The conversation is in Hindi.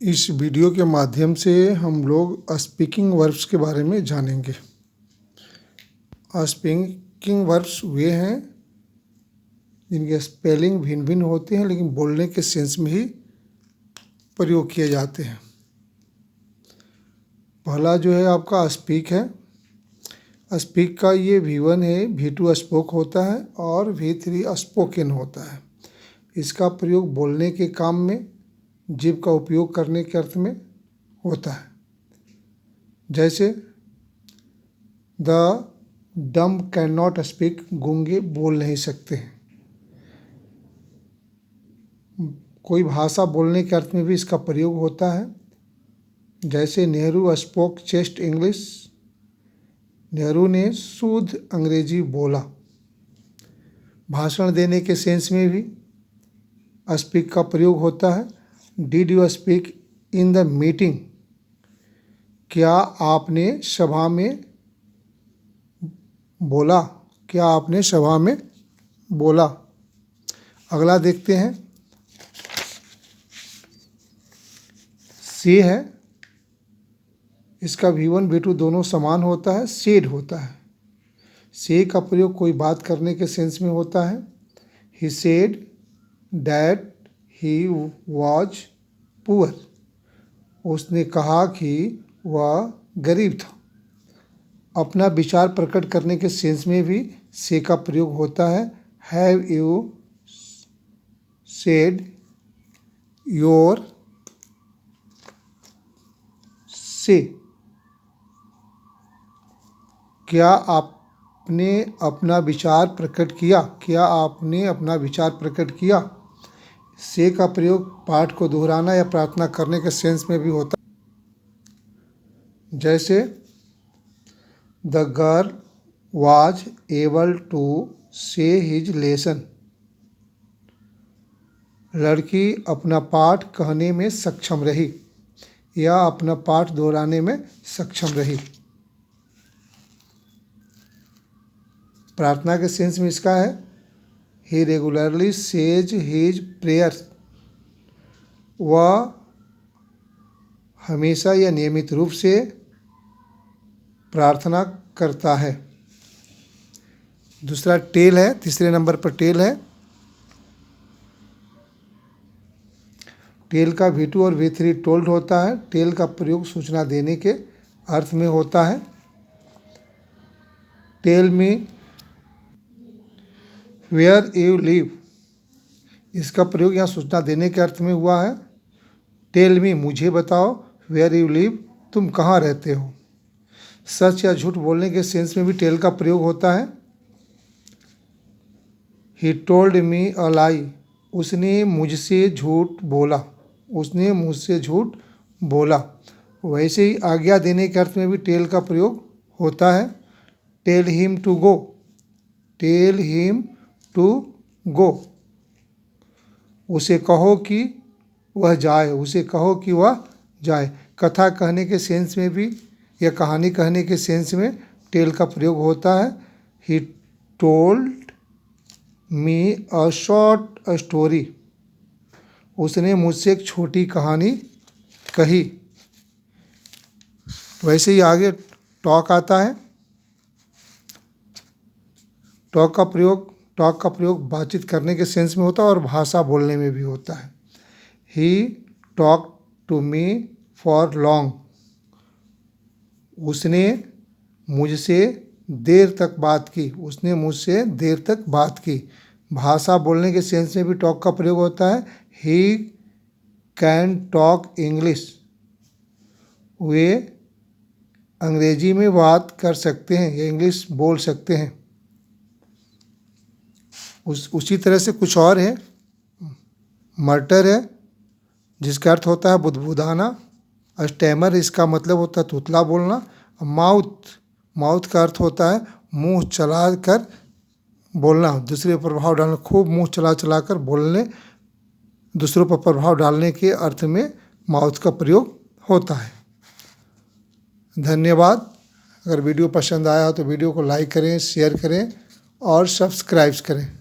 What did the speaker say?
इस वीडियो के माध्यम से हम लोग स्पीकिंग वर्ब्स के बारे में जानेंगे। स्पीकिंग वर्ब्स वे हैं जिनके स्पेलिंग भिन्न भिन्न होते हैं लेकिन बोलने के सेंस में ही प्रयोग किए जाते हैं। पहला जो है आपका स्पीक है। स्पीक का ये V1 है, V2 स्पोक होता है और V3 स्पोकन होता है। इसका प्रयोग बोलने के काम में, जीभ का उपयोग करने के अर्थ में होता है। जैसे द डम कैन नॉट स्पीक, गूंगे बोल नहीं सकते हैं। कोई भाषा बोलने के अर्थ में भी इसका प्रयोग होता है। जैसे Nehru spoke chest English, Nehru ने शुद्ध अंग्रेजी बोला। भाषण देने के सेंस में भी स्पीक का प्रयोग होता है। Did you speak in the meeting, क्या आपने सभा में बोला, क्या आपने सभा में बोला। अगला देखते हैं, से है। इसका V1 V2 दोनों समान होता है, सेड होता है। से का प्रयोग कोई बात करने के सेंस में होता है। He said that he was poor, उसने कहा कि वह गरीब था। अपना विचार प्रकट करने के सेंस में भी से का प्रयोग होता है। हैव यू सेड योर से, क्या आपने अपना विचार प्रकट किया, क्या आपने अपना विचार प्रकट किया। से का प्रयोग पाठ को दोहराना या प्रार्थना करने के सेंस में भी होता है। जैसे the girl was able to say his lesson, लड़की अपना पाठ कहने में सक्षम रही या अपना पाठ दोहराने में सक्षम रही। प्रार्थना के सेंस में इसका है ही रेगुलरली सेज हिज प्रेयर, वह हमेशा या नियमित रूप से प्रार्थना करता है। दूसरा टेल है, तीसरे नंबर पर टेल है। टेल का V2 और V3 टोल्ड होता है। टेल का प्रयोग सूचना देने के अर्थ में होता है। Tell me where you live, इसका प्रयोग यहाँ सूचना देने के अर्थ में हुआ है। टेल मी, मुझे बताओ, वेयर यू लिव, तुम कहाँ रहते हो। सच या झूठ बोलने के सेंस में भी टेल का प्रयोग होता है। ही टोल्ड मी अ लाई, उसने मुझसे झूठ बोला, उसने मुझसे झूठ बोला। वैसे ही आज्ञा देने के अर्थ में भी टेल का प्रयोग होता है। Tell him to go, tell him to go, उसे कहो कि वह जाए, उसे कहो कि वह जाए। कथा कहने के सेंस में भी या कहानी कहने के सेंस में टेल का प्रयोग होता है। He told me a short story, उसने मुझसे एक छोटी कहानी कही। वैसे ही आगे टॉक आता है। टॉक का प्रयोग बातचीत करने के सेंस में होता है और भाषा बोलने में भी होता है। He talk to me for long, उसने मुझसे देर तक बात की, उसने मुझसे देर तक बात की। भाषा बोलने के सेंस में भी टॉक का प्रयोग होता है। ही कैन टॉक इंग्लिश, वे अंग्रेजी में बात कर सकते हैं या इंग्लिश बोल सकते हैं। उसी तरह से कुछ और है। मर्टर है, जिसका अर्थ होता है बुदबुदाना। स्टैमर, इसका मतलब होता है तुतला बोलना। माउथ का अर्थ होता है मुंह चला कर बोलना, दूसरे पर प्रभाव डालना। खूब मुंह चला कर बोलने, दूसरों पर प्रभाव डालने के अर्थ में माउथ का प्रयोग होता है। धन्यवाद। अगर वीडियो पसंद आया हो तो वीडियो को लाइक करें, शेयर करें और सब्सक्राइब करें।